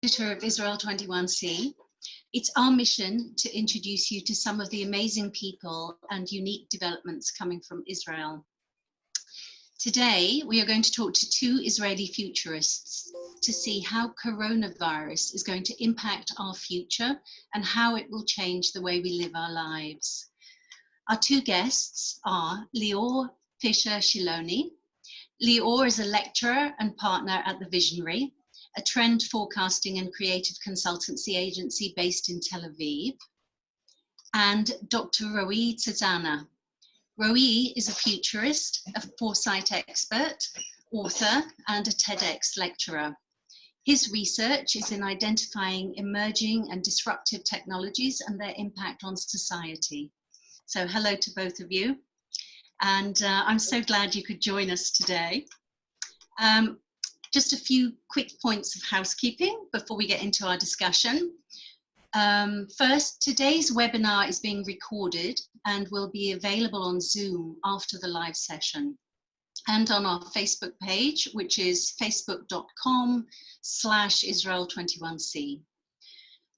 editor of Israel 21C. It's our mission to introduce you to some of the amazing people and unique developments coming from Israel. Today, we are going to talk to two Israeli futurists to see how coronavirus is going to impact our future and how it will change the way we live our lives. Our two guests are Lior Fisher-Shiloni. Lior is a lecturer and partner at The Visionary, a trend forecasting and creative consultancy agency based in Tel Aviv, and Dr. Roee Tzazana. Roee is a futurist, a foresight expert, author, and a TEDx lecturer. His research is in identifying emerging and disruptive technologies and their impact on society. So hello to both of you. And I'm so glad you could join us today. Just a few quick points of housekeeping before we get into our discussion. First, today's webinar is being recorded and will be available on Zoom after the live session and on our Facebook page, which is facebook.com/Israel21C.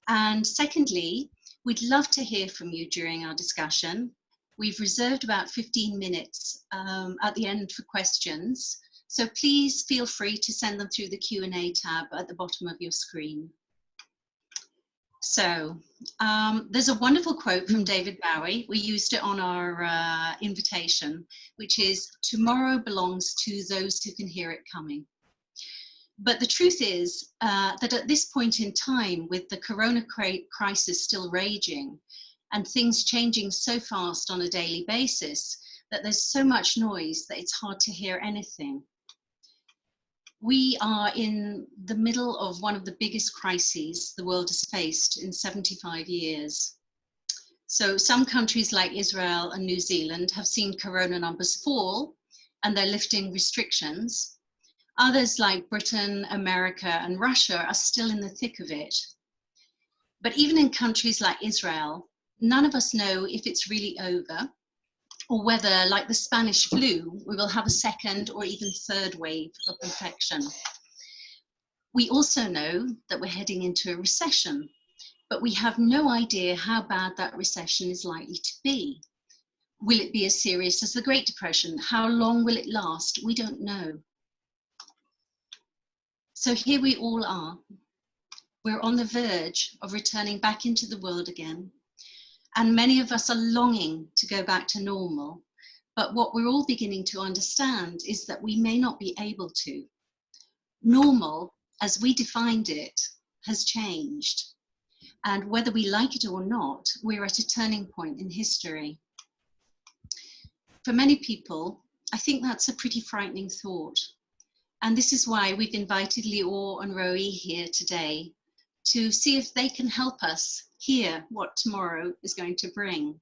And secondly, we'd love to hear from you during our discussion. We've reserved about 15 minutes at the end for questions, so please feel free to send them through the Q&A tab at the bottom of your screen. So there's a wonderful quote from David Bowie. We used it on our invitation, which is, "Tomorrow belongs to those who can hear it coming." But the truth is that at this point in time, with the corona crisis still raging and things changing so fast on a daily basis, that there's so much noise that it's hard to hear anything. We are in the middle of one of the biggest crises the world has faced in 75 years. So some countries like Israel and New Zealand have seen corona numbers fall and they're lifting restrictions. Others like Britain, America, and Russia are still in the thick of it. But even in countries like Israel, none of us know if it's really over, or whether, like the Spanish flu, we will have a second or even third wave of infection. We also know that we're heading into a recession, but we have no idea how bad that recession is likely to be. Will it be as serious as the Great Depression? How long will it last? We don't know. So here we all are. We're on the verge of returning back into the world again. And many of us are longing to go back to normal. But what we're all beginning to understand is that we may not be able to. Normal, as we defined it, has changed. And whether we like it or not, we're at a turning point in history. For many people, I think that's a pretty frightening thought. And this is why we've invited Lior and Roee here today to see if they can help us hear what tomorrow is going to bring.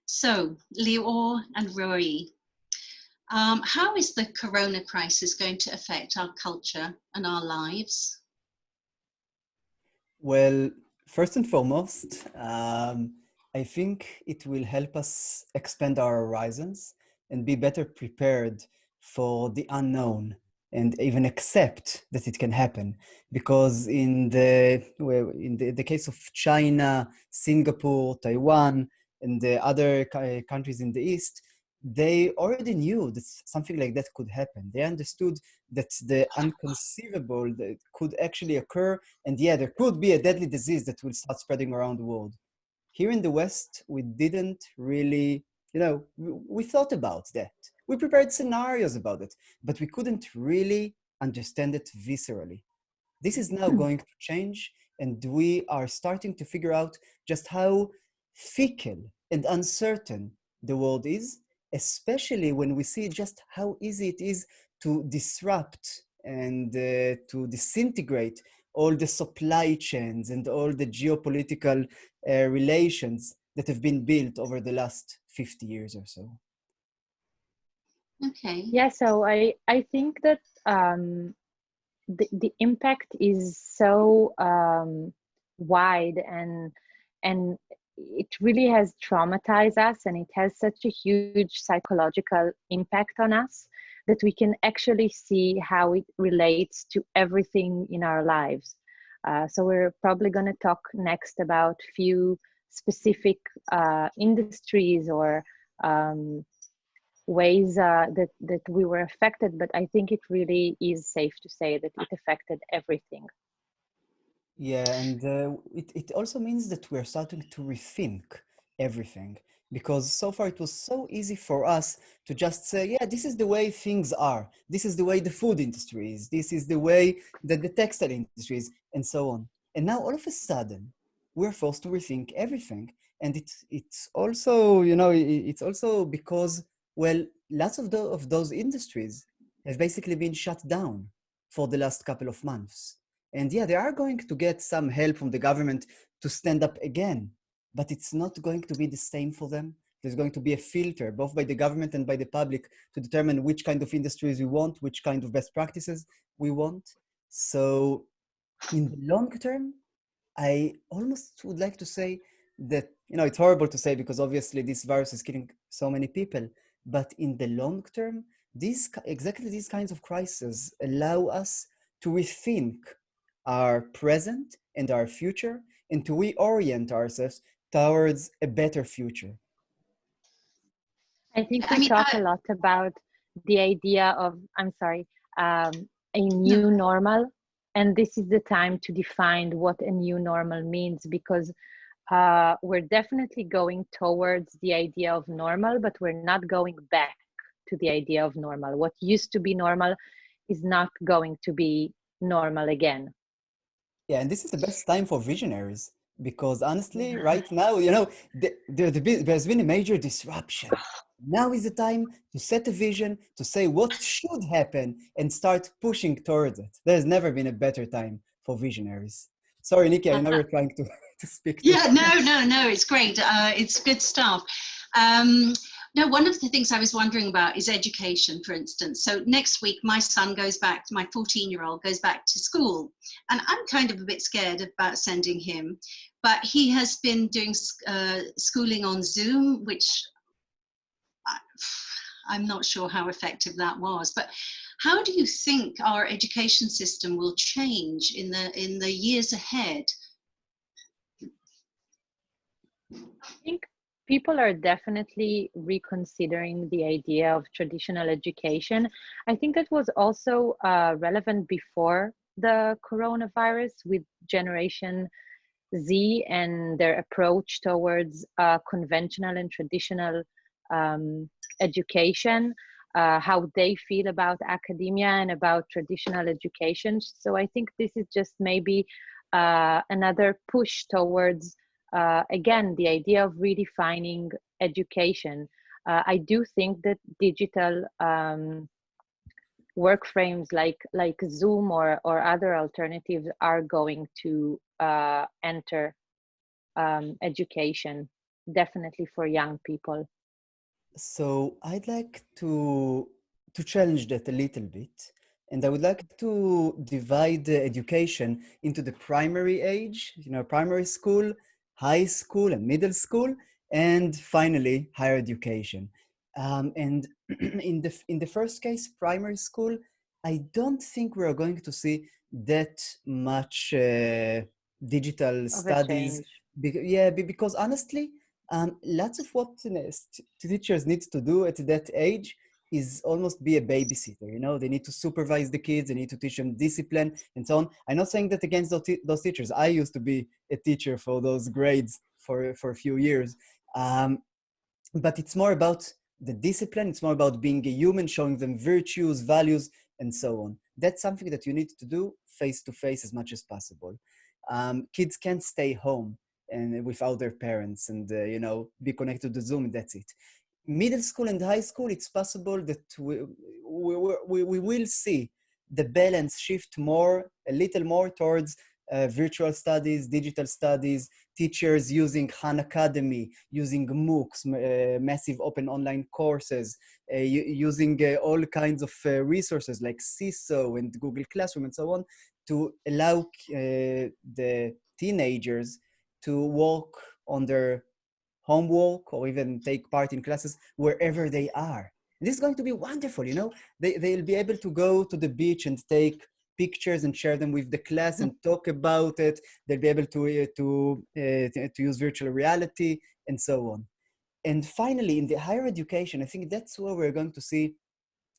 So, Lior and Roee, how is the corona crisis going to affect our culture and our lives? Well, first and foremost, I think it will help us expand our horizons and be better prepared for the unknown, and even accept that it can happen. Because in the case of China, Singapore, Taiwan, and the other countries in the East, they already knew that something like that could happen. They understood that the inconceivable that could actually occur, and yeah, there could be a deadly disease that will start spreading around the world. Here in the West, we didn't really, we thought about that. We prepared scenarios about it, but we couldn't really understand it viscerally. This is now going to change, and we are starting to figure out just how fickle and uncertain the world is, especially when we see just how easy it is to disrupt and to disintegrate all the supply chains and all the geopolitical relations that have been built over the last 50 years or so. Okay. Yeah, so I think that the impact is so wide, and it really has traumatized us, and it has such a huge psychological impact on us that we can actually see how it relates to everything in our lives. So we're probably going to talk next about few specific industries or ways that we were affected, but I think it really is safe to say that it affected everything. Yeah, and it also means that we're starting to rethink everything, because so far it was so easy for us to just say, yeah, this is the way things are. This is the way the food industry is. This is the way that the textile industry is, and so on. And now all of a sudden, we're forced to rethink everything. And it's also, it's also because, well, lots of those industries have basically been shut down for the last couple of months. And yeah, they are going to get some help from the government to stand up again, but it's not going to be the same for them. There's going to be a filter, both by the government and by the public, to determine which kind of industries we want, which kind of best practices we want. So in the long term, I almost would like to say that, it's horrible to say because obviously this virus is killing so many people, but in the long term, exactly these kinds of crises allow us to rethink our present and our future, and to reorient ourselves towards a better future. I think we talk a lot about the idea of, a new normal. And this is the time to define what a new normal means, because we're definitely going towards the idea of normal, but we're not going back to the idea of normal. What used to be normal is not going to be normal again. Yeah, and this is the best time for visionaries, because honestly, right now, there's been a major disruption. Now is the time to set a vision, to say what should happen, and start pushing towards it. There's never been a better time for visionaries. Sorry, Nikki, I know you're trying to, to speak. Yeah, no, it's great. It's good stuff. No, one of the things I was wondering about is education, for instance. So next week, my son goes back, my 14-year-old goes back to school. And I'm kind of a bit scared about sending him. But he has been doing schooling on Zoom, which I'm not sure how effective that was. But how do you think our education system will change in the years ahead? I think people are definitely reconsidering the idea of traditional education. I think that was also relevant before the coronavirus with Generation Z and their approach towards conventional and traditional education, how they feel about academia and about traditional education. So I think this is just maybe another push towards again, the idea of redefining education. I do think that digital work frames like Zoom or other alternatives are going to enter education, definitely for young people. So I'd like to challenge that a little bit. And I would like to divide the education into the primary age, primary school, high school, and middle school, and finally higher education. And in the first case, primary school, I don't think we're going to see that much digital Of a studies. change. Because honestly, lots of what teachers need to do at that age is almost be a babysitter. They need to supervise the kids, they need to teach them discipline and so on. I'm not saying that against those teachers. I used to be a teacher for those grades for a few years. But it's more about the discipline. It's more about being a human, showing them virtues, values, and so on. That's something that you need to do face to face as much as possible. Kids can't stay home and without their parents and be connected to Zoom, and that's it. Middle school and high school, it's possible that we will see the balance shift a little more towards virtual studies, digital studies, teachers using Khan Academy, using MOOCs, massive open online courses, using all kinds of resources like CISO and Google Classroom and so on, to allow the teenagers to work on their homework or even take part in classes wherever they are. This is going to be wonderful, they'll be able to go to the beach and take pictures and share them with the class and talk about it. They'll be able to use virtual reality and so on. And finally, in the higher education, I think that's where we're going to see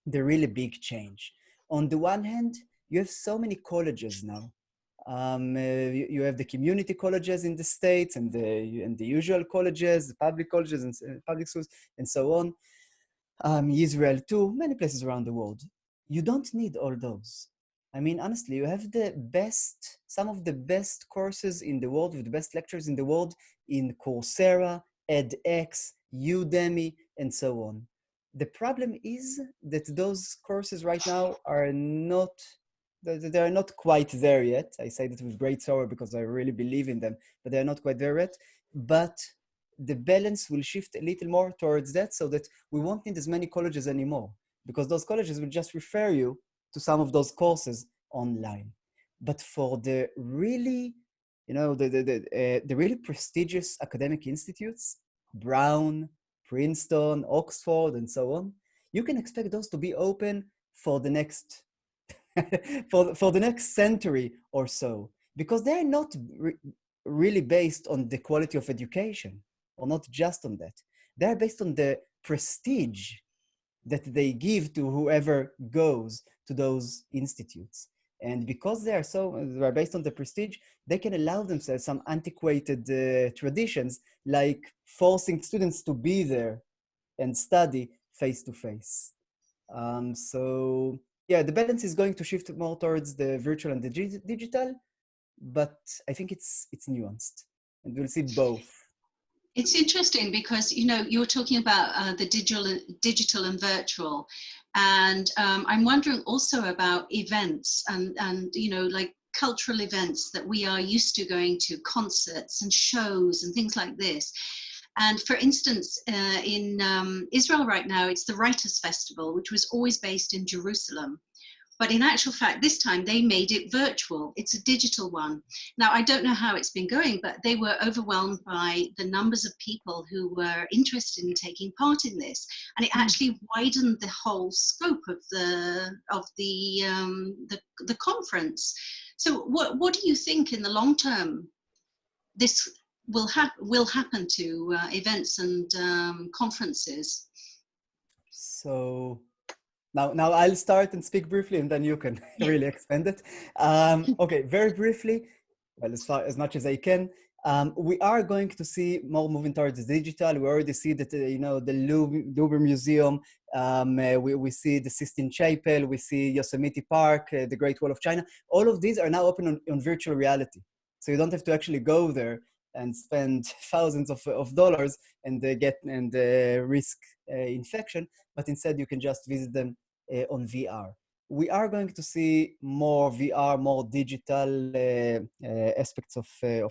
the really big change. On the one hand, you have so many colleges now. You have the community colleges in the States and the usual colleges, the public colleges and public schools and so on. Israel too, many places around the world. You don't need all those. I mean, honestly, you have some of the best courses in the world with the best lectures in the world in Coursera, edX, Udemy, and so on. The problem is that those courses right now are not, they're not quite there yet. I say that with great sorrow because I really believe in them, but they're not quite there yet. But the balance will shift a little more towards that so that we won't need as many colleges anymore, because those colleges will just refer you to some of those courses online. But for the really, the really prestigious academic institutes, Brown, Princeton, Oxford, and so on, you can expect those to be open for the next for the next century or so, because they're not really based on the quality of education, or not just on that. They're based on the prestige that they give to whoever goes to those institutes. And because they're based on the prestige, they can allow themselves some antiquated traditions, like forcing students to be there and study face to face. So yeah, the balance is going to shift more towards the virtual and the digital, but I think it's nuanced, and we'll see both. It's interesting because, you're talking about the digital and virtual, and I'm wondering also about events and like cultural events that we are used to going to, concerts and shows and things like this. And for instance, in Israel right now, it's the Writers' Festival, which was always based in Jerusalem. But in actual fact, this time they made it virtual. It's a digital one. Now, I don't know how it's been going, but they were overwhelmed by the numbers of people who were interested in taking part in this. And it actually widened the whole scope of the conference. So what do you think in the long term this will happen to events and conferences? So now I'll start and speak briefly, and then you can really expand it. Okay, very briefly, well, as much as I can. We are going to see more moving towards digital. We already see that, the Louvre Museum, we see the Sistine Chapel, we see Yosemite Park, the Great Wall of China. All of these are now open on virtual reality. So you don't have to actually go there and spend thousands of dollars and risk infection, but instead you can just visit them on VR. We are going to see more VR, more digital aspects of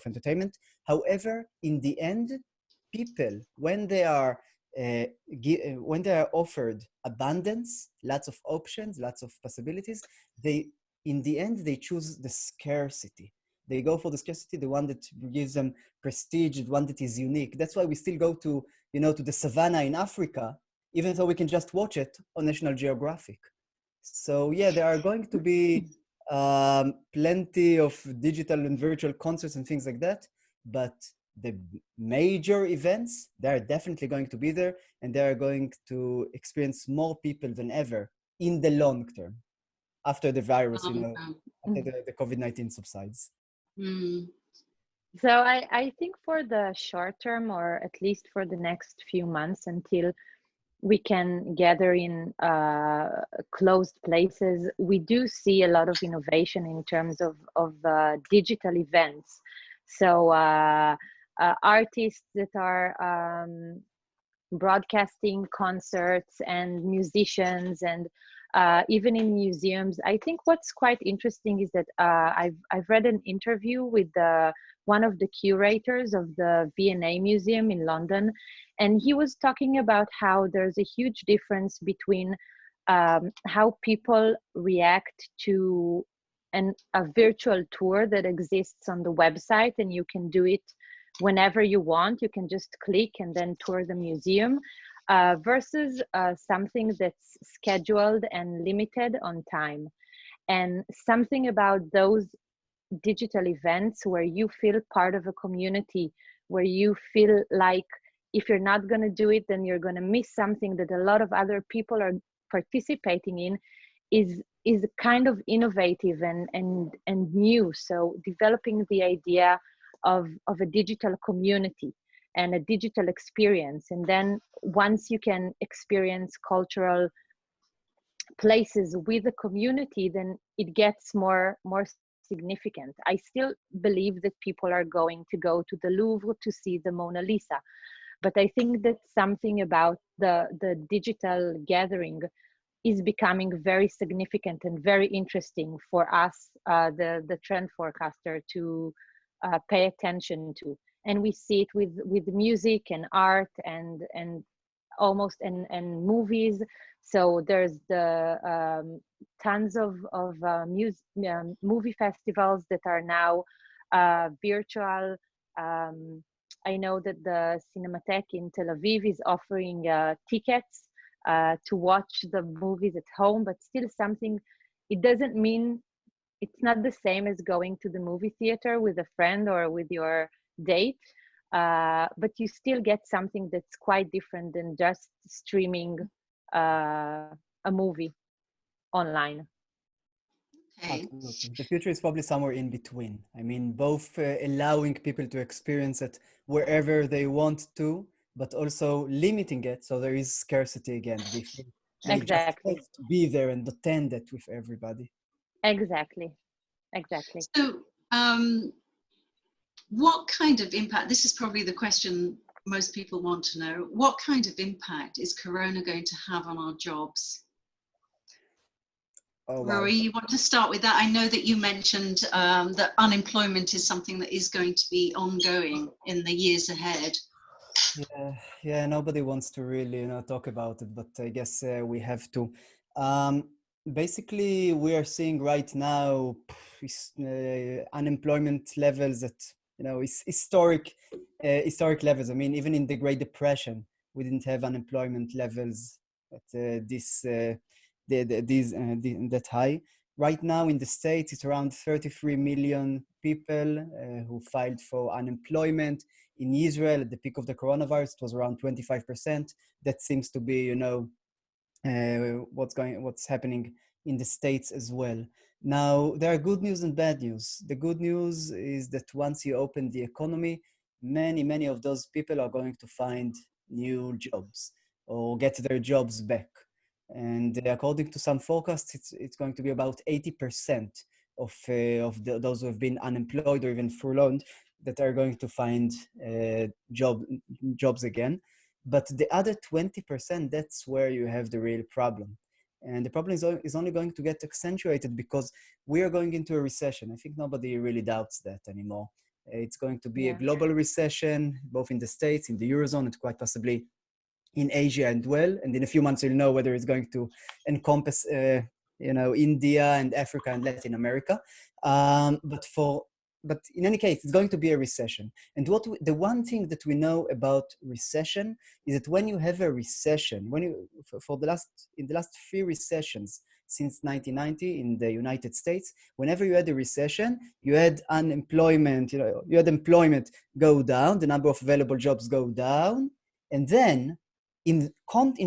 entertainment. However, in the end, people, when they are offered abundance, lots of options, lots of possibilities, in the end, they choose the scarcity. They go for the scarcity, the one that gives them prestige, the one that is unique. That's why we still go to the savannah in Africa, even though we can just watch it on National Geographic. So yeah, there are going to be plenty of digital and virtual concerts and things like that, but the major events, they're definitely going to be there, and they're going to experience more people than ever in the long term, after the virus, after the COVID-19 subsides. Mm. So I think for the short term, or at least for the next few months until we can gather in closed places, we do see a lot of innovation in terms of digital events. So artists that are broadcasting concerts, and musicians, and even in museums. I think what's quite interesting is that I've read an interview with one of the curators of the V&A Museum in London, and he was talking about how there's a huge difference between how people react to a virtual tour that exists on the website, and you can do it whenever you want. You can just click and then tour the museum, versus something that's scheduled and limited on time. And something about those digital events where you feel part of a community, where you feel like if you're not going to do it, then you're going to miss something that a lot of other people are participating in, is kind of innovative and new. So developing the idea of a digital community and a digital experience, and then once you can experience cultural places with the community, then it gets more significant. I still believe that people are going to go to the Louvre to see the Mona Lisa, but I think that something about the digital gathering is becoming very significant and very interesting for us, the trend forecaster, to pay attention to. And we see it with music and art and almost and movies. So there's the tons of movie festivals that are now virtual. I know that the Cinematheque in Tel Aviv is offering tickets to watch the movies at home, but still something. It doesn't mean, it's not the same as going to the movie theater with a friend or with your date, but you still get something that's quite different than just streaming a movie online. Okay. Absolutely. The future is probably somewhere in between. I mean, both allowing people to experience it wherever they want to, but also limiting it so there is scarcity again. They just have Exactly. to be there and attend it with everybody. Exactly. So, what kind of impact, this is probably the question most people want to know, what kind of impact is Corona going to have on our jobs? Oh, wow. Rory, you want to start with that? I know that you mentioned that unemployment is something that is going to be ongoing in the years ahead. Yeah, nobody wants to really, talk about it, but I guess we have to. Basically, we are seeing right now unemployment levels at, historic levels. I mean, even in the Great Depression, we didn't have unemployment levels at that high. Right now in the States, it's around 33 million people who filed for unemployment. In Israel, at the peak of the coronavirus, it was around 25%. That seems to be, what's happening in the States as well. Now, there are good news and bad news. The good news is that once you open the economy, many of those people are going to find new jobs or get their jobs back. And according to some forecasts, it's going to be about 80% of those who have been unemployed or even furloughed that are going to find jobs again. But the other 20%, that's where you have the real problem. And the problem is only going to get accentuated because we are going into a recession. I think nobody really doubts that anymore. It's going to be a global recession, both in the States, in the Eurozone, and quite possibly in Asia as well. And in a few months, you'll know whether it's going to encompass, India and Africa and Latin America. But in any case, it's going to be a recession. And the one thing that we know about recession is that when you have a recession, in the last 3 recessions since 1990 in the United States, whenever you had a recession, you had unemployment, you had employment go down, the number of available jobs go down, and then in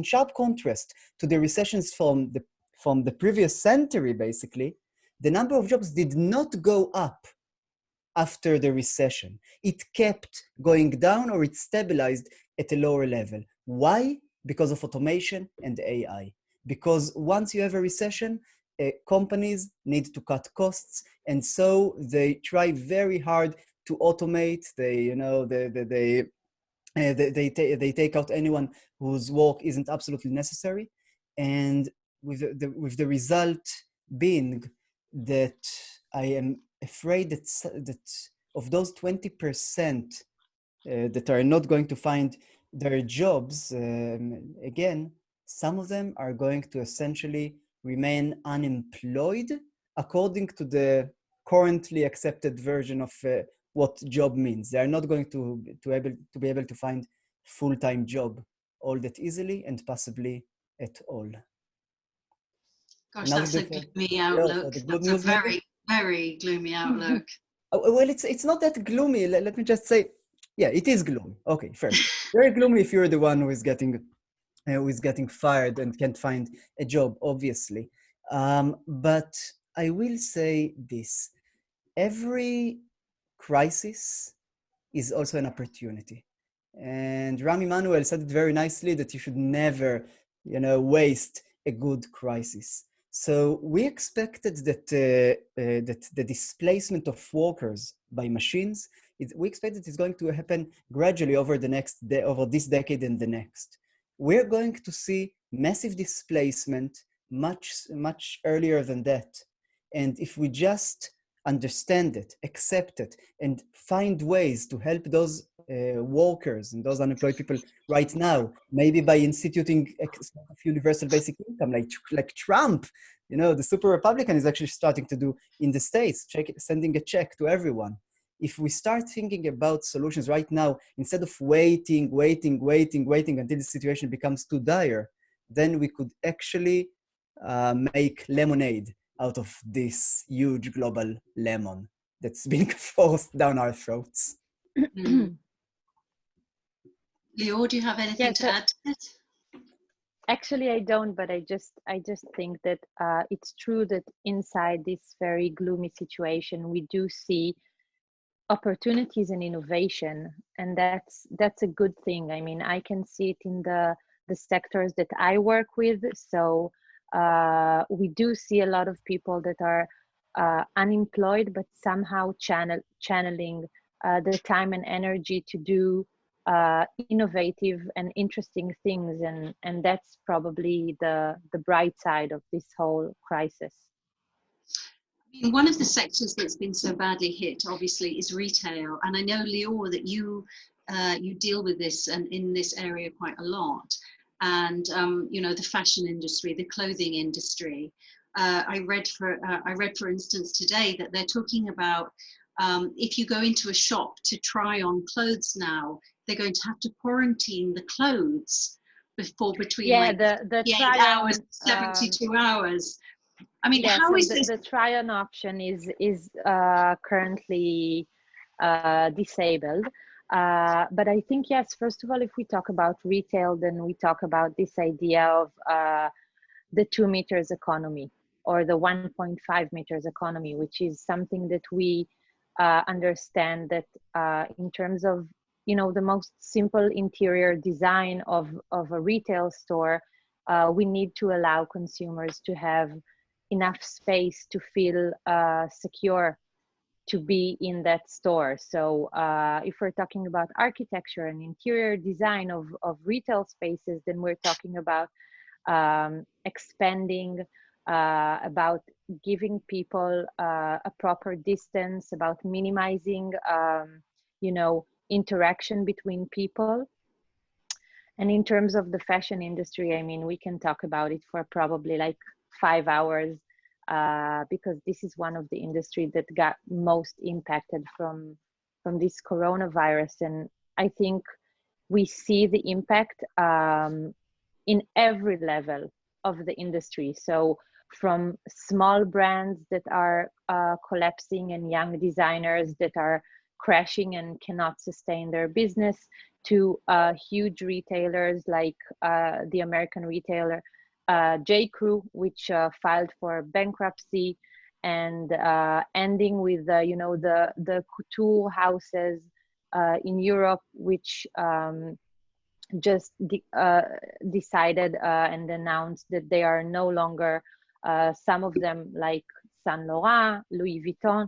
sharp contrast to the recessions from the previous century, basically, the number of jobs did not go up after the recession. It kept going down or it stabilized at a lower level. Why? Because of automation and AI. Because once you have a recession, companies need to cut costs, and so they try very hard to automate. They take out anyone whose work isn't absolutely necessary, and with the result being that I am afraid that of those 20% that are not going to find their jobs, again, some of them are going to essentially remain unemployed according to the currently accepted version of what job means. They are not going to be able to find full-time job all that easily and possibly at all. Gosh, Another that's a different, gloomy yeah, outlook. so the good That's a news maybe. very, very gloomy outlook. Oh, well, it's not that gloomy. Let me just say, yeah, it is gloomy. Okay, first, very gloomy if you're the one who is getting fired and can't find a job, obviously. But I will say this: every crisis is also an opportunity. And Rami Manuel said it very nicely that you should never, waste a good crisis. So we expected that the displacement of workers by machines, we expected it's going to happen gradually over over this decade and the next. We're going to see massive displacement much earlier than that. And if we just understand it, accept it, and find ways to help those workers and those unemployed people right now, maybe by instituting a universal basic income, like Trump, the super Republican is actually starting to do in the States, sending a check to everyone. If we start thinking about solutions right now, instead of waiting until the situation becomes too dire, then we could actually make lemonade out of this huge global lemon that's being forced down our throats. Mm. Leo, do you have anything to add to it? Actually, I don't, but I just think that it's true that inside this very gloomy situation, we do see opportunities and innovation, and that's a good thing. I mean, I can see it in the sectors that I work with. So we do see a lot of people that are unemployed, but somehow channeling the time and energy to do innovative and interesting things, and that's probably the bright side of this whole crisis. I mean, one of the sectors that's been so badly hit, obviously, is retail, and I know, Leo, that you deal with this and in this area quite a lot. And the fashion industry, the clothing industry. I read, for instance, today that they're talking about if you go into a shop to try on clothes now, they're going to have to quarantine the clothes between the 48 try-on, hours, 72 hours. I mean, yeah, how so is this? the try-on option is currently disabled. But I think, yes, first of all, if we talk about retail, then we talk about this idea of the 2 meters economy or the 1.5 meters economy, which is something that we understand that in terms of, the most simple interior design of a retail store, we need to allow consumers to have enough space to feel secure to be in that store. So if we're talking about architecture and interior design of retail spaces, then we're talking about expanding, about giving people a proper distance, about minimizing, interaction between people. And in terms of the fashion industry, I mean, we can talk about it for probably like 5 hours, because this is one of the industries that got most impacted from this coronavirus. And I think we see the impact in every level of the industry. So from small brands that are collapsing and young designers that are crashing and cannot sustain their business, to huge retailers like the American retailer J.Crew, which filed for bankruptcy, and ending with the couture houses in Europe, which just decided and announced that they are no longer, some of them like Saint Laurent, Louis Vuitton,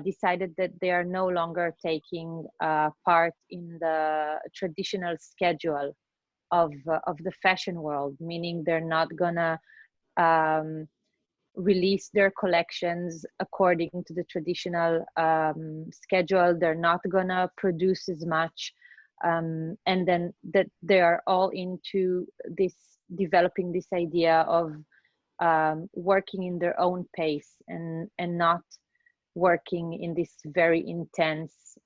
decided that they are no longer taking part in the traditional schedule of the fashion world, meaning they're not gonna release their collections according to the traditional schedule. They're not gonna produce as much, and then that they are all into this, developing this idea of working in their own pace and not working in this very intense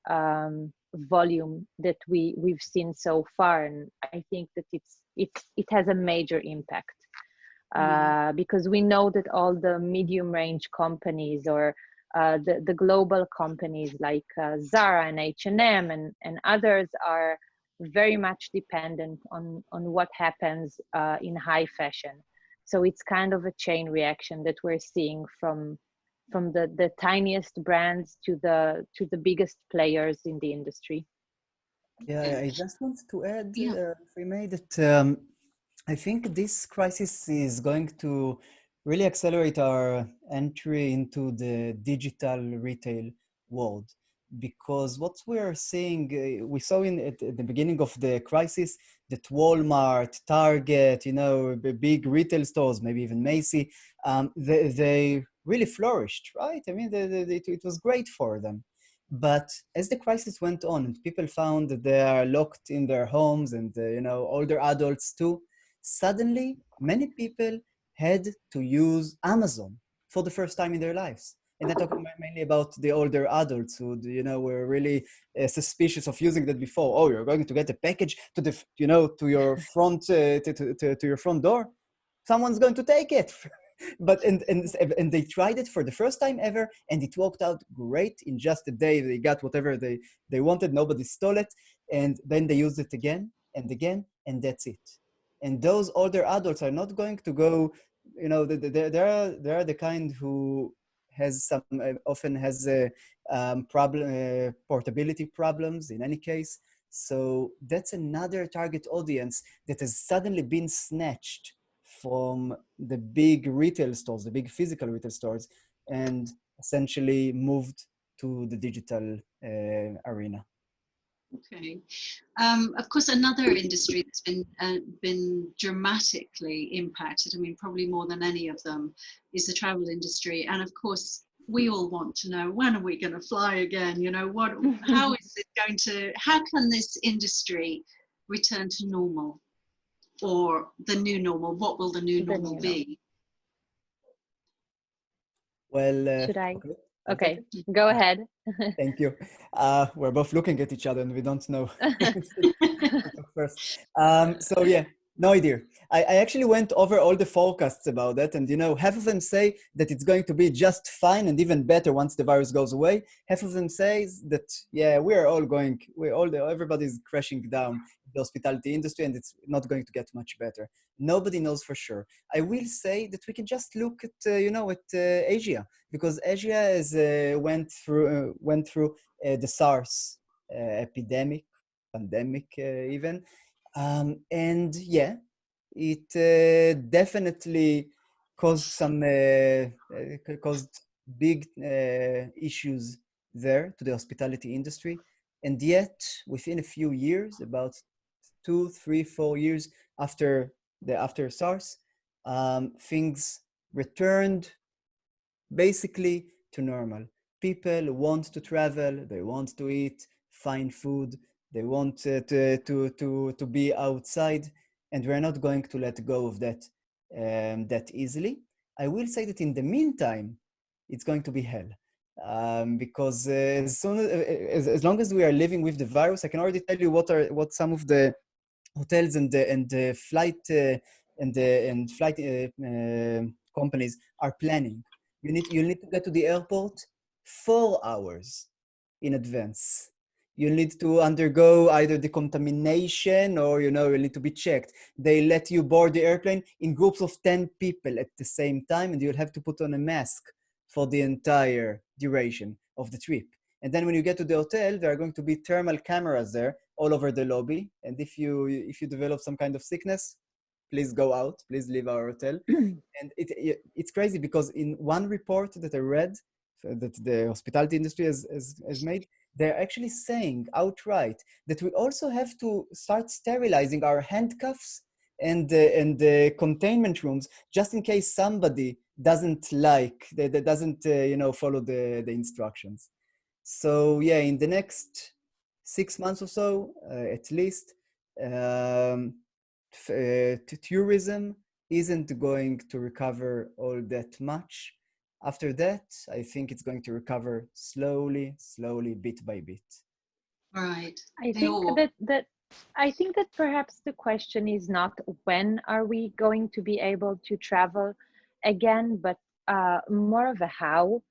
volume that we've seen so far. And I think that it has a major impact. because we know that all the medium range companies or the global companies like Zara and H&M and others are very much dependent on what happens in high fashion. So it's kind of a chain reaction that we're seeing from the tiniest brands to the biggest players in the industry. Yeah, I just want to add, Yeah. if we may, that I think this crisis is going to really accelerate our entry into the digital retail world. Because what we are seeing, we saw at the beginning of the crisis that Walmart, Target, the big retail stores, maybe even Macy, they really flourished, right? I mean, it was great for them. But as the crisis went on and people found that they are locked in their homes and, older adults too, suddenly many people had to use Amazon for the first time in their lives. And I'm talking mainly about the older adults who, were really suspicious of using that before. Oh, you're going to get a package to the, to your front, to your front door. Someone's going to take it. But and they tried it for the first time ever, and it worked out great. In just a day, they got whatever they wanted. Nobody stole it, and then they used it again and again, and that's it. And those older adults are not going to go. They're the kind who has some often has a problem portability problems in any case. So that's another target audience that has suddenly been snatched from the big retail stores, the big physical retail stores, and essentially moved to the digital arena. Okay. Of course, another industry that's been dramatically impacted, I mean, probably more than any of them, is the travel industry. And of course, we all want to know, when are we going to fly again? How is it going to, how can this industry return to normal, or the new normal? What will the new normal be? Well, Should I? okay, Okay, go ahead. Thank you. We're both looking at each other and we don't know first. So yeah, no idea. I actually went over all the forecasts about that, and half of them say that it's going to be just fine and even better once the virus goes away. Half of them says that everybody's crashing down the hospitality industry and it's not going to get much better. Nobody knows for sure. I will say that we can just look at Asia, because Asia went through the SARS pandemic even, and yeah, it definitely caused caused big issues there to the hospitality industry. And yet, within a few years, about 2, 3, 4 years after SARS, things returned basically to normal. People want to travel, they want to eat, find food, they want to be outside, and we're not going to let go of that easily. I will say that in the meantime, it's going to be hell. Because as long as we are living with the virus, I can already tell you what some of the hotels and the flight companies are planning. You need to get to the airport 4 hours in advance. You need to undergo either decontamination or you need to be checked. They let you board the airplane in groups of 10 people at the same time, and you'll have to put on a mask for the entire duration of the trip. And then when you get to the hotel, there are going to be thermal cameras there all over the lobby. And if you develop some kind of sickness, please go out, please leave our hotel. And it's crazy because in one report that I read that the hospitality industry has made, they're actually saying outright that we also have to start sterilizing our handcuffs and the containment rooms just in case somebody doesn't follow the instructions. So yeah, in the next 6 months or so, at least, tourism isn't going to recover all that much. After that, I think it's going to recover slowly, bit by bit. Right. I think that I think that perhaps the question is not when are we going to be able to travel again, but more of a how.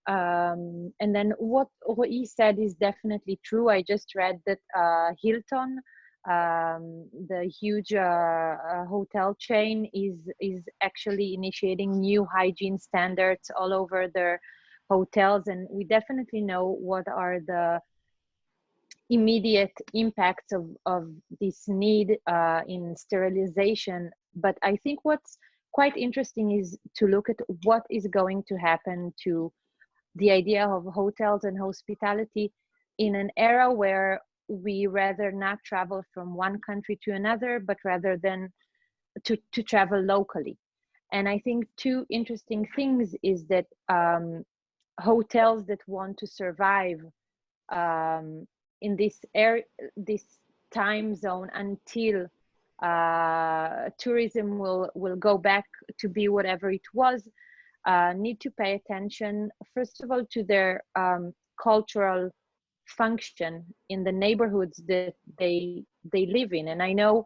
And then what he said is definitely true. I just read that Hilton, the huge hotel chain, is actually initiating new hygiene standards all over their hotels, and we definitely know what are the immediate impacts of this need in sterilization. But I think what's quite interesting is to look at what is going to happen to the idea of hotels and hospitality in an era where we rather not travel from one country to another, but rather than to travel locally. And I think two interesting things is that hotels that want to survive in this time zone until tourism will go back to be whatever it was, need to pay attention, first of all, to their cultural function in the neighborhoods that they live in. And I know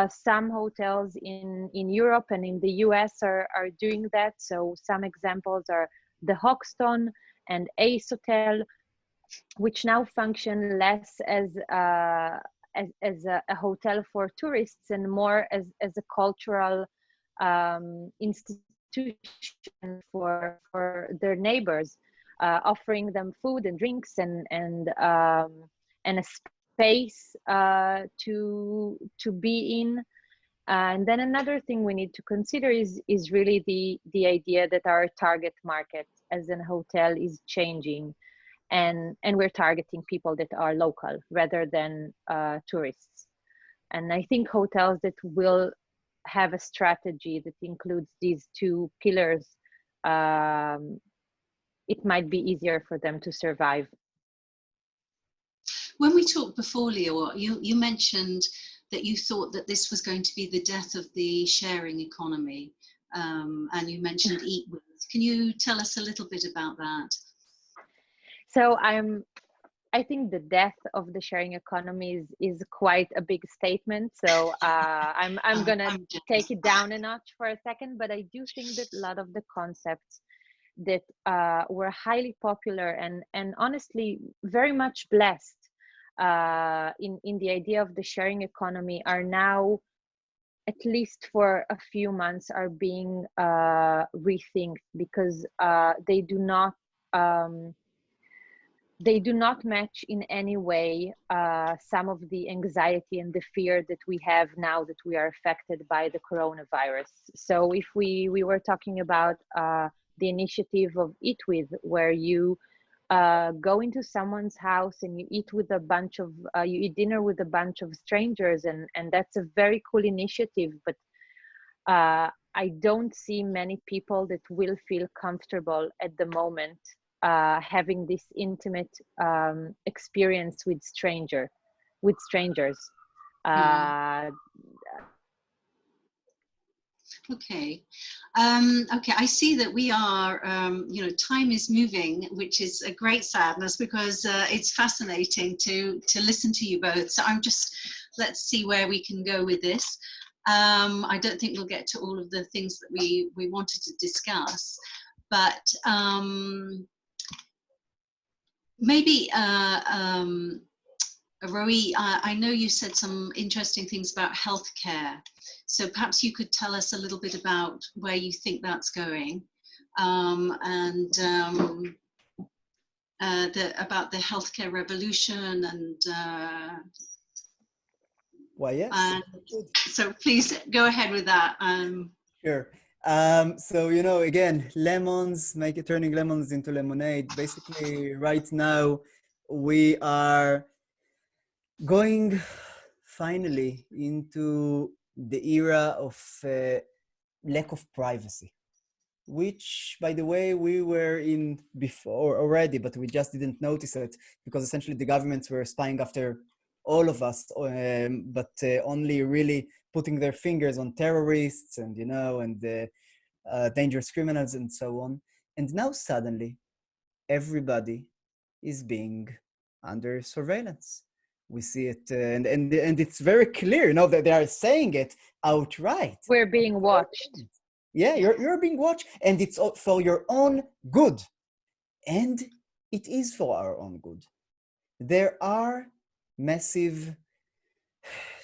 some hotels in Europe and in the US are doing that. So some examples are the Hoxton and Ace Hotel, which now function less as a hotel for tourists and more as a cultural institution for their neighbors, offering them food and drinks and a space to be in. And then another thing we need to consider is really the idea that our target market as a hotel is changing, and we're targeting people that are local rather than tourists. And I think hotels that will have a strategy that includes these two pillars, it might be easier for them to survive. When we talked before, Leo, you mentioned that you thought that this was going to be the death of the sharing economy, and you mentioned eat with. Can you tell us a little bit about that? So I think the death of the sharing economy is quite a big statement. So I'm gonna take it down a notch for a second, but I do think that a lot of the concepts that were highly popular and honestly very much blessed in the idea of the sharing economy are now, at least for a few months, are being rethinked because they do not match in any way some of the anxiety and the fear that we have now that we are affected by the coronavirus. So if we were talking about the initiative of Eat With, where you go into someone's house and you eat with a bunch of, you eat dinner with a bunch of strangers, and that's a very cool initiative, but I don't see many people that will feel comfortable at the moment having this intimate experience with strangers. Okay. Okay, I see that we are, time is moving, which is a great sadness because it's fascinating to listen to you both. So let's see where we can go with this. I don't think we'll get to all of the things that we wanted to discuss, but maybe Roe, I know you said some interesting things about healthcare. So perhaps you could tell us a little bit about where you think that's going, and about the healthcare revolution and. Why, yes. So please go ahead with that. Sure. So, again, turning lemons into lemonade. Basically, right now, we are going finally into the era of lack of privacy, which, by the way, we were in before already, but we just didn't notice it because essentially the governments were spying after all of us, but only really putting their fingers on terrorists and, and dangerous criminals and so on. And now suddenly everybody is being under surveillance. We see it, and it's very clear, you know, that they are saying it outright. We're being watched. Yeah, you're being watched, and it's for your own good. And it is for our own good. There are massive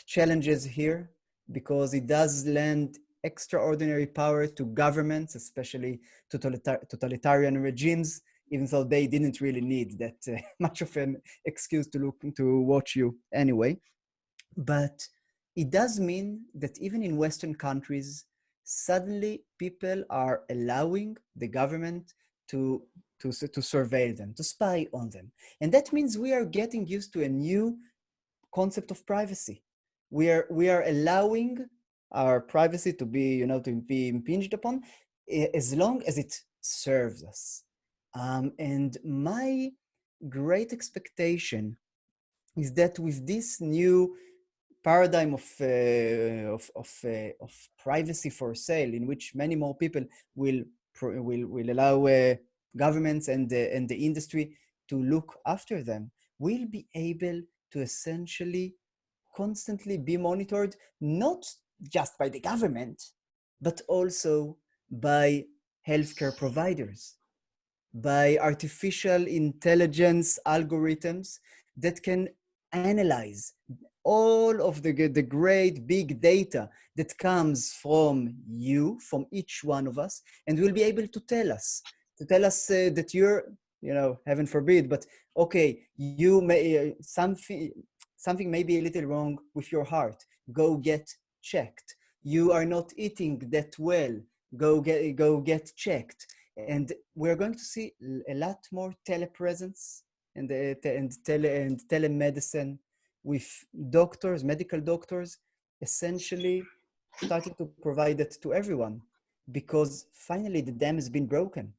challenges here because it does lend extraordinary power to governments, especially to totalitarian regimes, even though they didn't really need that much of an excuse to watch you anyway. But it does mean that even in Western countries, suddenly people are allowing the government to surveil them, to spy on them. And that means we are getting used to a new concept of privacy. We are allowing our privacy to be, you know, to be impinged upon as long as it serves us. And my great expectation is that with this new paradigm of privacy for sale, in which many more people will allow governments and the industry to look after them, we'll be able to essentially constantly be monitored, not just by the government, but also by healthcare providers, by artificial intelligence algorithms that can analyze all of the great big data that comes from you, from each one of us, and will be able to tell us that you're, you know, heaven forbid, but okay, you may something may be a little wrong with your heart. Go get checked. You are not eating that well. Go get checked. And we're going to see a lot more telepresence and telemedicine, with doctors, medical doctors, essentially starting to provide it to everyone, because finally the dam has been broken.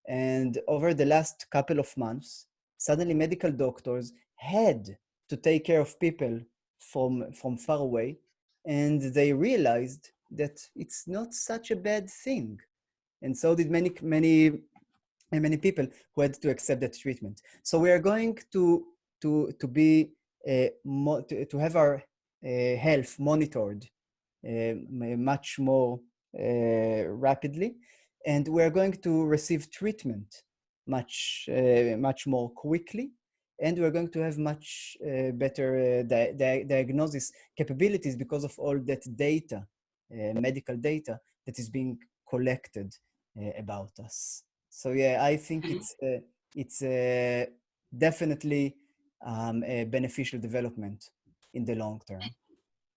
And over the last couple of months, suddenly medical doctors had to take care of people from far away, and they realized that it's not such a bad thing. And so did many people who had to accept that treatment. So we are going to be to have our health monitored much more rapidly, and we are going to receive treatment much more quickly, and we're going to have much better diagnosis capabilities because of all that data, medical data that is being collected about us. So yeah, I think it's definitely a beneficial development in the long term.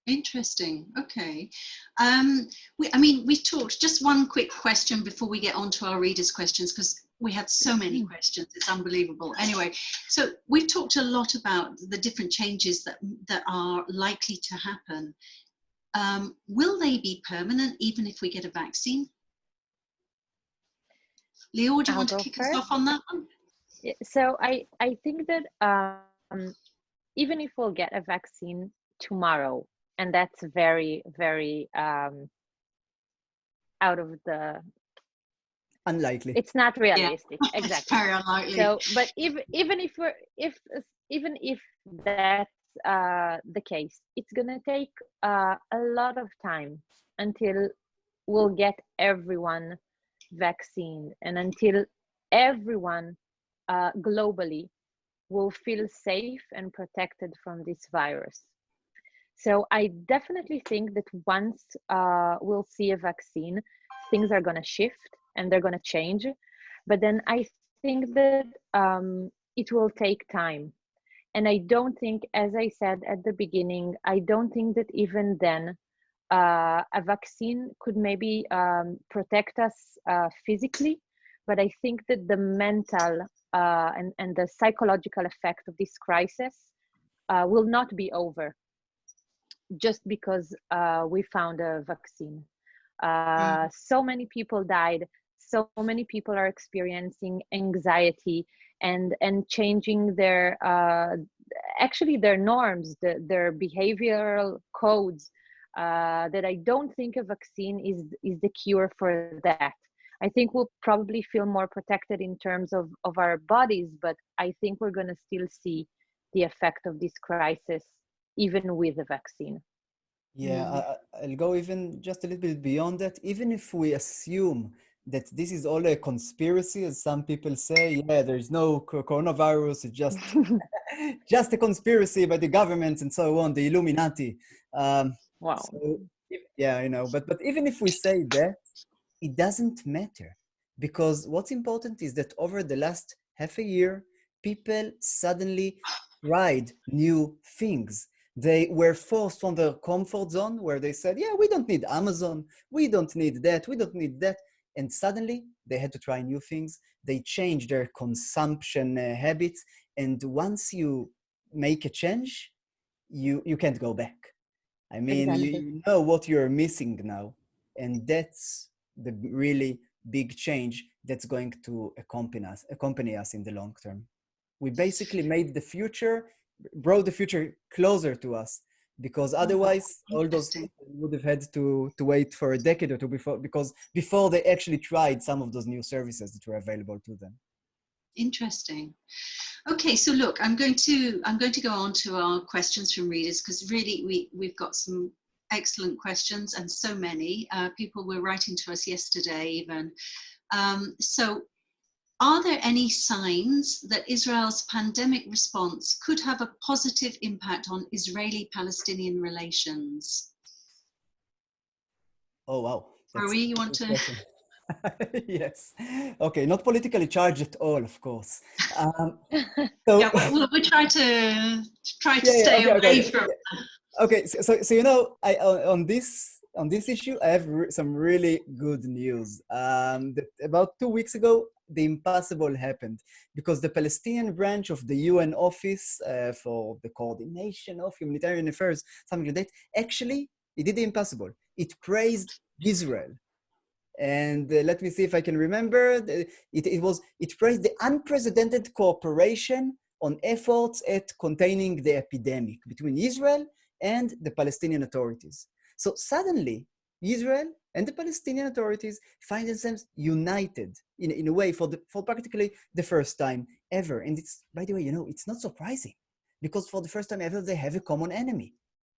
Interesting. Okay. We've talked, just one quick question before we get on to our readers' questions, because we had so many questions. It's unbelievable. Anyway, so we've talked a lot about the different changes that are likely to happen. Will they be permanent even if we get a vaccine? Leo, do you want to kick us off on that one? So I think that even if we'll get a vaccine tomorrow, and that's very, very out of the unlikely. It's not realistic. Yeah. Exactly. It's very unlikely. So, but even if that's the case, it's gonna take a lot of time until we'll get everyone vaccine, and until everyone globally will feel safe and protected from this virus. So I definitely think that once we'll see a vaccine, things are going to shift and they're going to change. But then I think that it will take time. And I don't think, as I said at the beginning, I don't think that even then a vaccine could maybe protect us physically. But I think that the mental and the psychological effect of this crisis will not be over just because we found a vaccine. So many people died. So many people are experiencing anxiety and changing their actually their norms, their behavioral codes. That I don't think a vaccine is the cure for that. I think we'll probably feel more protected in terms of our bodies, but I think we're going to still see the effect of this crisis, even with a vaccine. Yeah, I'll go even just a little bit beyond that. Even if we assume that this is all a conspiracy, as some people say, yeah, there's no coronavirus, it's just a conspiracy by the governments and so on, the Illuminati. Wow. So, yeah, you know, but even if we say that, it doesn't matter, because what's important is that over the last half a year, people suddenly tried new things. They were forced from their comfort zone where they said, yeah, we don't need Amazon, we don't need that, we don't need that. And suddenly they had to try new things. They changed their consumption habits. And once you make a change, you can't go back. I mean, Exactly. you know what you're missing now. And that's the really big change that's going to accompany us in the long term. We basically made the future, brought the future closer to us, because otherwise all those Interesting. people would have had to wait for a decade or two before they actually tried some of those new services that were available to them. Interesting. Okay, so look, I'm going to go on to our questions from readers, because really we've got some excellent questions, and so many people were writing to us yesterday even. So are there any signs that Israel's pandemic response could have a positive impact on Israeli-Palestinian relations? Oh, wow. That's Rory, you a want good to? question. Yes. Okay, not politically charged at all, of course. So Yeah, we'll try to yeah, stay okay, away okay. from. Okay, so you know, on this issue, I have some really good news. That about 2 weeks ago, the impossible happened, because the Palestinian branch of the UN Office for the Coordination of Humanitarian Affairs, something like that, actually, it did the impossible. It praised Israel. And let me see if I can remember. It praised the unprecedented cooperation on efforts at containing the epidemic between Israel and the Palestinian authorities. So suddenly, Israel and the Palestinian authorities find themselves united in a way for practically the first time ever. And it's, by the way, you know, it's not surprising, because for the first time ever, they have a common enemy,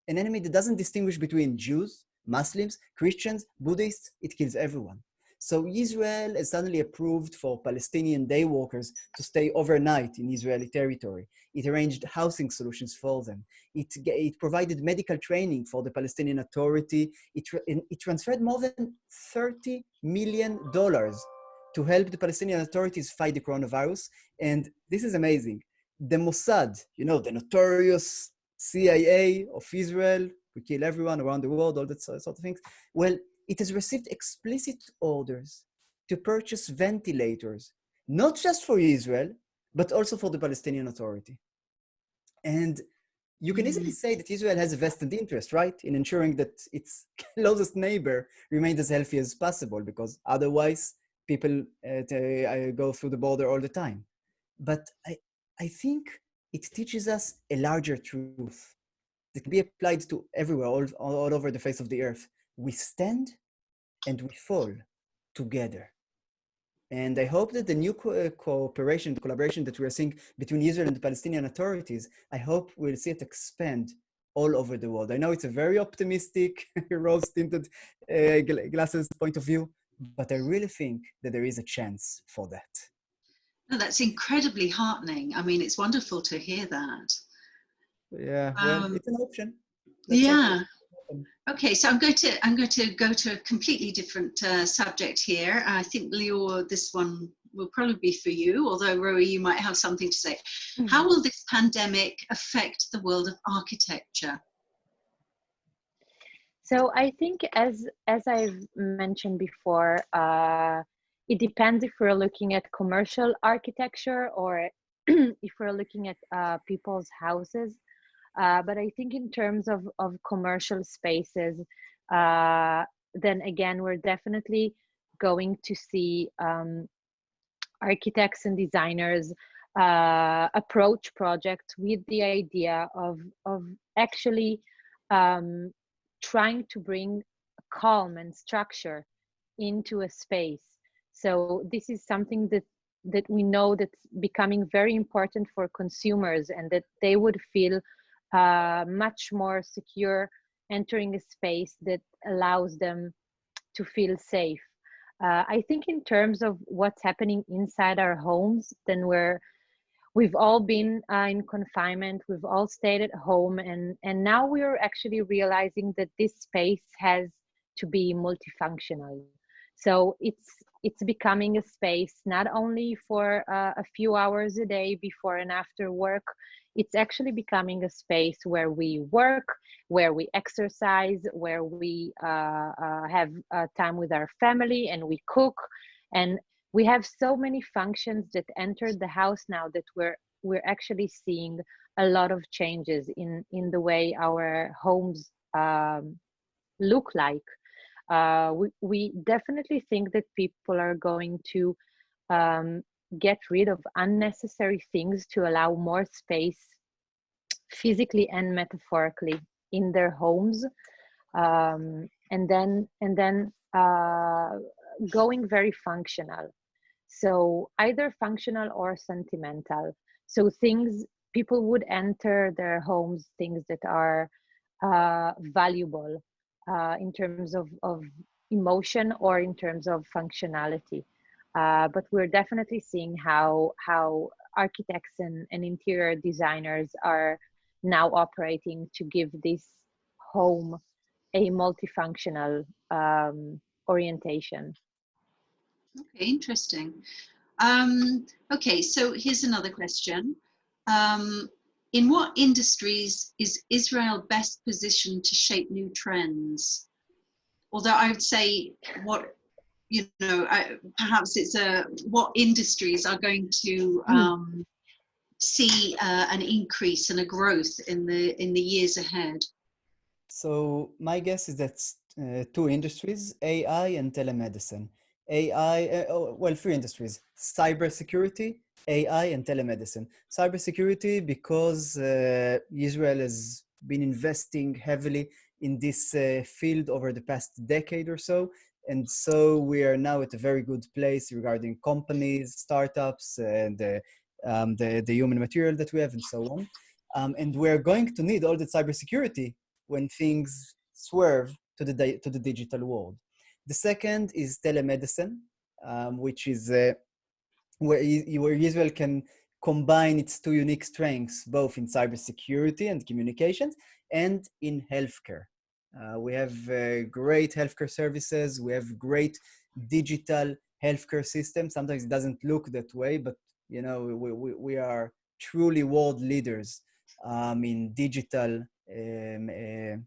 an enemy that doesn't distinguish between Jews, Muslims, Christians, Buddhists. It kills everyone. So Israel has suddenly approved for Palestinian day workers to stay overnight in Israeli territory. It arranged housing solutions for them. It provided medical training for the Palestinian Authority. It transferred more than $30 million to help the Palestinian authorities fight the coronavirus. And this is amazing. The Mossad, you know, the notorious CIA of Israel, we kill everyone around the world, all that sort of things. Well, it has received explicit orders to purchase ventilators, not just for Israel, but also for the Palestinian Authority. And you can easily say that Israel has a vested interest, right, in ensuring that its closest neighbor remains as healthy as possible, because otherwise people go through the border all the time. But I think it teaches us a larger truth that can be applied to everywhere, all over the face of the earth. We stand and we fall together. And I hope that the new cooperation, the collaboration that we're seeing between Israel and the Palestinian authorities, I hope we'll see it expand all over the world. I know it's a very optimistic, rose-tinted glasses point of view, but I really think that there is a chance for that. No, that's incredibly heartening. I mean, it's wonderful to hear that. Yeah, well, it's an option. Yeah. Okay, so I'm going to go to a completely different subject here. I think, Leo, this one will probably be for you, although Rory, you might have something to say. How will this pandemic affect the world of architecture? So I think, as I've mentioned before, it depends if we're looking at commercial architecture or if we're looking at people's houses. But I think in terms of commercial spaces, then again, we're definitely going to see architects and designers approach projects with the idea of actually trying to bring calm and structure into a space. So this is something that that we know that's becoming very important for consumers, and that they would feel much more secure entering a space that allows them to feel safe. I think in terms of what's happening inside our homes, then we've all been in confinement, we've all stayed at home, and now we're actually realizing that this space has to be multifunctional. So it's becoming a space not only for a few hours a day before and after work. It's actually becoming a space where we work, where we exercise, where we have time with our family, and we cook. And we have so many functions that entered the house now that we're actually seeing a lot of changes in the way our homes look like. We definitely think that people are going to get rid of unnecessary things to allow more space physically and metaphorically in their homes, and then going very functional. So either functional or sentimental. So things, people would enter their homes, things that are valuable in terms of emotion or in terms of functionality. But we're definitely seeing how architects and interior designers are now operating to give this home a multifunctional orientation. Okay, interesting. Okay, so here's another question. In what industries is Israel best positioned to shape new trends? Although I would say what, you know, perhaps it's what industries are going to see an increase and a growth in the years ahead? So my guess is that two industries, AI and telemedicine. AI, well, three industries: cybersecurity, AI, and telemedicine. Cybersecurity, because Israel has been investing heavily in this field over the past decade or so. And so we are now at a very good place regarding companies, startups, and the human material that we have, and so on. And we're going to need all the cybersecurity when things swerve to the digital world. The second is telemedicine, which is where Israel can combine its two unique strengths, both in cybersecurity and communications, and in healthcare. We have great healthcare services. We have great digital healthcare systems. Sometimes it doesn't look that way, but you know, we are truly world leaders in digital in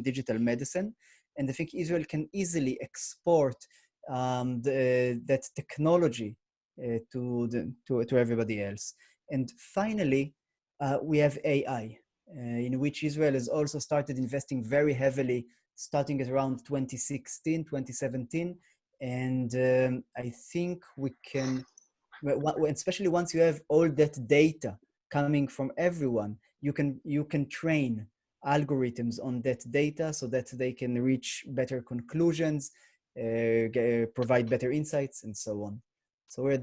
digital medicine. And I think Israel can easily export that technology to everybody else. And finally, we have AI, in which Israel has also started investing very heavily, starting at around 2016, 2017. And I think we can, especially once you have all that data coming from everyone, you can train algorithms on that data so that they can reach better conclusions, provide better insights, and so on. So we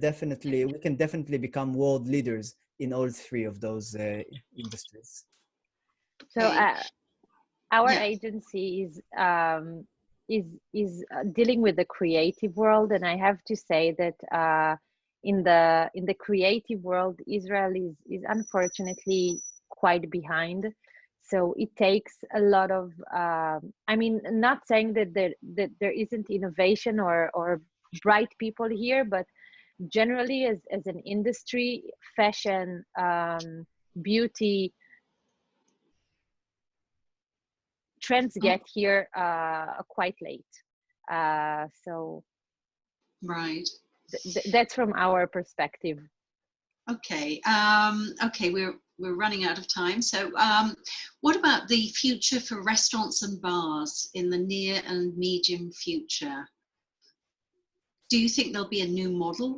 can definitely become world leaders in all three of those industries. So our Yeah. agency is dealing with the creative world, and I have to say that in the creative world, Israel is unfortunately quite behind. So it takes a lot of I mean, not saying that there isn't innovation or bright people here, but generally as an industry, fashion, beauty, trends get here quite late. So Right. that's from our perspective. Okay. Okay, we're running out of time. So what about the future for restaurants and bars in the near and medium future? Do you think there'll be a new model?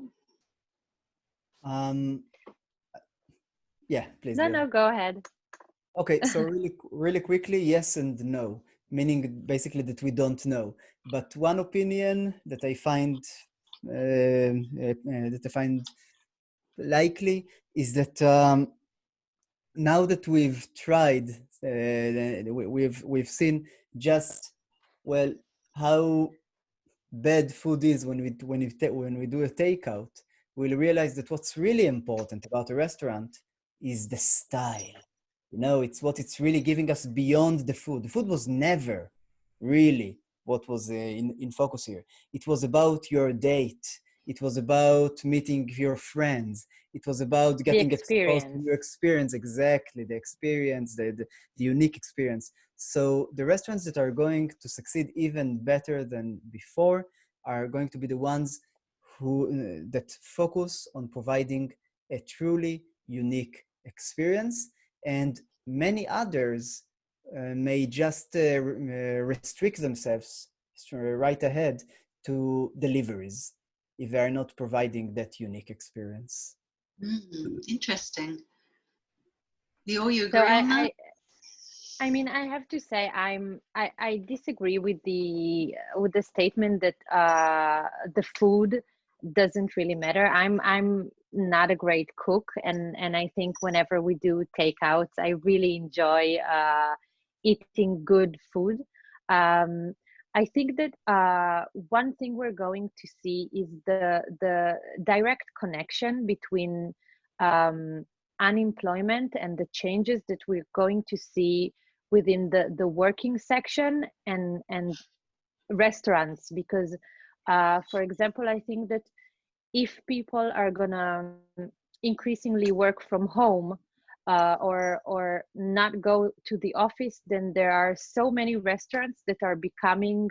Yeah, please. No, go ahead. Okay, so really quickly, yes and no, meaning basically that we don't know. But one opinion that I find that I find likely is that now that we've tried, we've seen just, well, how bad food is when we do a takeout, we'll realize that what's really important about a restaurant is the style. You know, it's really giving us beyond the food. The food was never really what was in focus here. It was about your date. It was about meeting your friends. It was about getting exposed to your experience, exactly, the experience, the unique experience. So the restaurants that are going to succeed even better than before are going to be the ones who that focus on providing a truly unique experience, and many others may just restrict themselves right ahead to deliveries if they are not providing that unique experience. Interesting. Lior, you agree on that? I mean, I have to say, I disagree with the statement that the food doesn't really matter. I'm not a great cook, and I think whenever we do takeouts, I really enjoy eating good food. I think that one thing we're going to see is the direct connection between unemployment and the changes that we're going to see within the working section and restaurants, because for example, I think that if people are gonna increasingly work from home or not go to the office, then there are so many restaurants that are becoming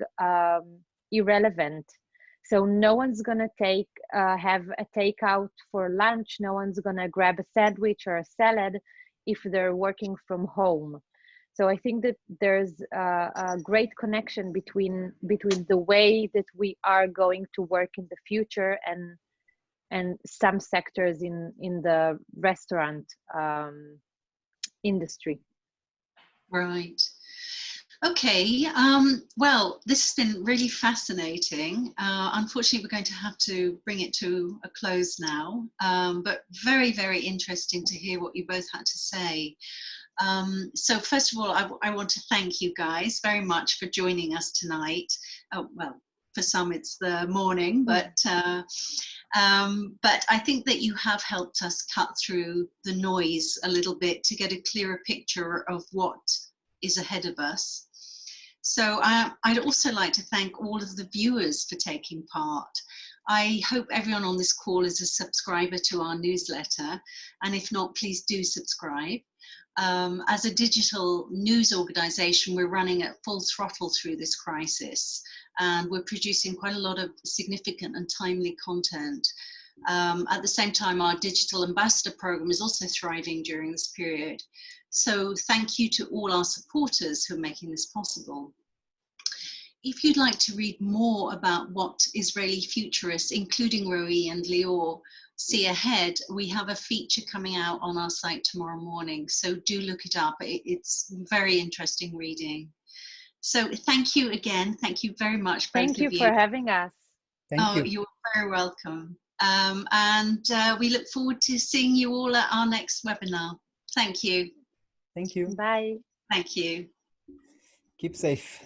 irrelevant. So no one's gonna have a takeout for lunch. No one's gonna grab a sandwich or a salad if they're working from home. So I think that there's a great connection between the way that we are going to work in the future and some sectors in the restaurant industry. Right. Okay. Well, this has been really fascinating. Unfortunately, we're going to have to bring it to a close now, but very, very interesting to hear what you both had to say. So first of all, I want to thank you guys very much for joining us tonight. Oh, well, for some it's the morning, but I think that you have helped us cut through the noise a little bit to get a clearer picture of what is ahead of us. So I'd also like to thank all of the viewers for taking part. I hope everyone on this call is a subscriber to our newsletter, and if not, please do subscribe. As a digital news organization, we're running at full throttle through this crisis, and we're producing quite a lot of significant and timely content. At the same time, our digital ambassador program is also thriving during this period. So thank you to all our supporters who are making this possible. If you'd like to read more about what Israeli futurists, including Roe and Lior, see ahead, we have a feature coming out on our site tomorrow morning, so do look it up. It's very interesting reading. So thank you again. Thank you very much, both of you. Thank you for having us. Thank you. You're very welcome. And we look forward to seeing you all at our next webinar. Thank you. Thank you. Bye. Thank you. Keep safe.